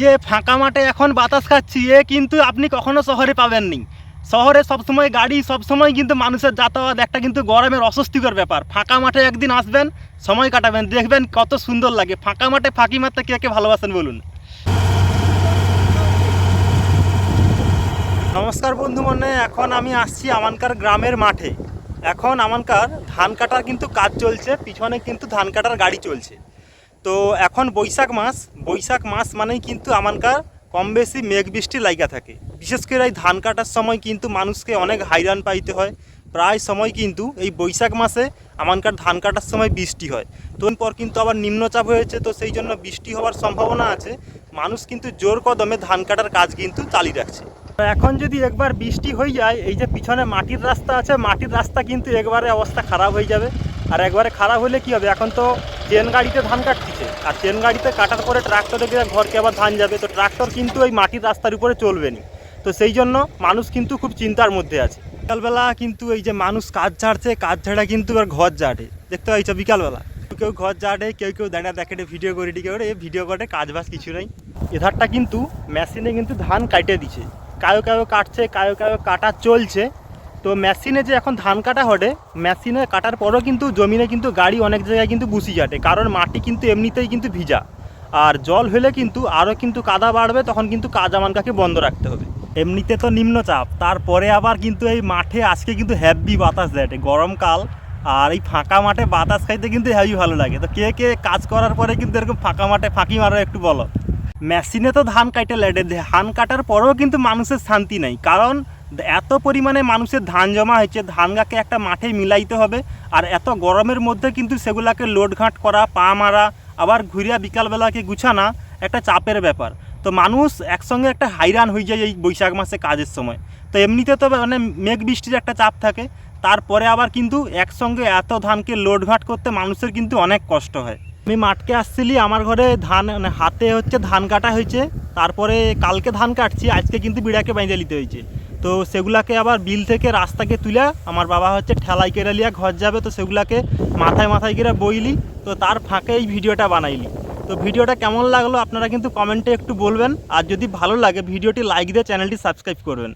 যে ফাঁকা মাঠে এখন বাতাস খাচ্ছি এ কিন্তু আপনি কখনো শহরে পাবেননি। শহরে সবসময় গাড়ি, সবসময় কিন্তু মানুষের যাতায়াত, একটা কিন্তু গরমের অস্বস্তিকর ব্যাপার। ফাঁকা মাঠে একদিন আসবেন, সময় কাটাবেন, দেখবেন কত সুন্দর লাগে। ফাঁকা মাঠে ফাঁকি মারতে কে কে ভালোবাসেন বলুন। নমস্কার বন্ধু মনে, এখন আমি আসছি আমানকার গ্রামের মাঠে। এখন আমানকার ধান কাটার কিন্তু কাজ চলছে, পিছনে কিন্তু ধান কাটার গাড়ি চলছে। তো এখন বৈশাখ মাস মানেই কিন্তু আমানকার কম বেশি মেঘ বৃষ্টি লাইগা থাকে। বিশেষ করে এই ধান কাটার সময় কিন্তু মানুষকে অনেক হাইরান পাইতে হয়। প্রায় সময় কিন্তু এই বৈশাখ মাসে আমানকার ধান কাটার সময় বৃষ্টি হয়। তো পর কিন্তু আবার নিম্নচাপ হয়েছে, তো সেই জন্য বৃষ্টি হওয়ার সম্ভাবনা আছে। মানুষ কিন্তু জোর কদমে ধান কাটার কাজ কিন্তু চালিয়ে রাখছে। এখন যদি একবার বৃষ্টি হয়ে যায়, এই যে পিছনে মাটির রাস্তা আছে, মাটির রাস্তা কিন্তু একবারে অবস্থা খারাপ হয়ে যাবে। আর একবারে খারাপ হলে কী হবে, এখন তো চেন গাড়িতে ধান কাটতেছে, আর চেন গাড়িতে কাটার পরে ট্রাক্টরে গিয়ে ঘরকে আবার ধান যাবে, তো ট্রাক্টর কিন্তু ওই মাটির রাস্তার উপরে চলবে না। তো সেই জন্য মানুষ কিন্তু খুব চিন্তার মধ্যে আছে। বিকালবেলা কিন্তু এই যে মানুষ কাজ ঝাড়ছে, কাজ ঝাড়া কিন্তু এবার ঘর ঝাড়ে, দেখতে পাইছো বিকালবেলা কেউ ঘর ঝাড়ে, কেউ দাঁড়া দেখে ভিডিও করে করে ভিডিও করে, কাজ বাজ কিছু নেই। এধারটা কিন্তু মেশিনে কিন্তু ধান কাটে দিছে, কায়ো কাটছে, কায়ো কাটা চলছে। তো মেশিনে যে এখন ধান কাটা হবে, মেশিনে কাটার পরও কিন্তু জমিনে কিন্তু গাড়ি অনেক জায়গায় কিন্তু বুসি যাটে, কারণ মাটি কিন্তু এমনিতেই কিন্তু ভিজা। আর জল হলে কিন্তু আরও কিন্তু কাদা বাড়বে, তখন কিন্তু কাজ আমানকাকে বন্ধ রাখতে হবে। এমনিতে তো নিম্নচাপ, তারপরে আবার কিন্তু এই মাঠে আজকে কিন্তু হেভি বাতাস দেয়, গরমকাল। আর এই ফাঁকা মাঠে বাতাস খাইতে কিন্তু হেভি ভালো লাগে। তো কে কে কাজ করার পরে কিন্তু এরকম ফাঁকা মাঠে ফাঁকি মারো একটু বলো। মেশিনে তো ধান কাটে লেটে, ধান কাটার পরেও কিন্তু মানুষের শান্তি নেই, কারণ এত পরিমাণে মানুষের ধান জমা হয়েছে, ধানগাকে একটা মাঠে মিলাইতে হবে। আর এত গরমের মধ্যে কিন্তু সেগুলাকে লোডঘাট করা, পা মারা, আবার ঘুরিয়া বিকালবেলাকে গুছানা একটা চাপের ব্যাপার। তো মানুষ একসঙ্গে একটা হাইরান হয়ে যায় এই বৈশাখ মাসে কাজের সময়। তো এমনিতে তো মানে মেঘ বৃষ্টির একটা চাপ থাকে, তারপরে আবার কিন্তু একসঙ্গে এত ধানকে লোডঘাট করতে মানুষের কিন্তু অনেক কষ্ট হয়। আমি মাঠকে আসছিলি, আমার ঘরে ধান হাতে হচ্ছে ধান কাটা হয়েছে, তারপরে কালকে ধান কাটছি, আজকে কিন্তু বিড়াকে বাইঁধে নিতে হয়েছে। তো সেগুলাকে আবার বিল থেকে রাস্তাকে তুলে আমার বাবা হচ্ছে ঠেলাই কেড়ে লিয়া ঘর যাবে, তো সেগুলাকে মাথায় করে বইলি। তো তার ফাঁকে এই ভিডিওটা বানাইলি। তো ভিডিওটা কেমন লাগলো আপনারা কিন্তু কমেন্টে একটু বলবেন, আর যদি ভালো লাগে ভিডিওটি লাইক দিয়ে চ্যানেলটি সাবস্ক্রাইব করবেন।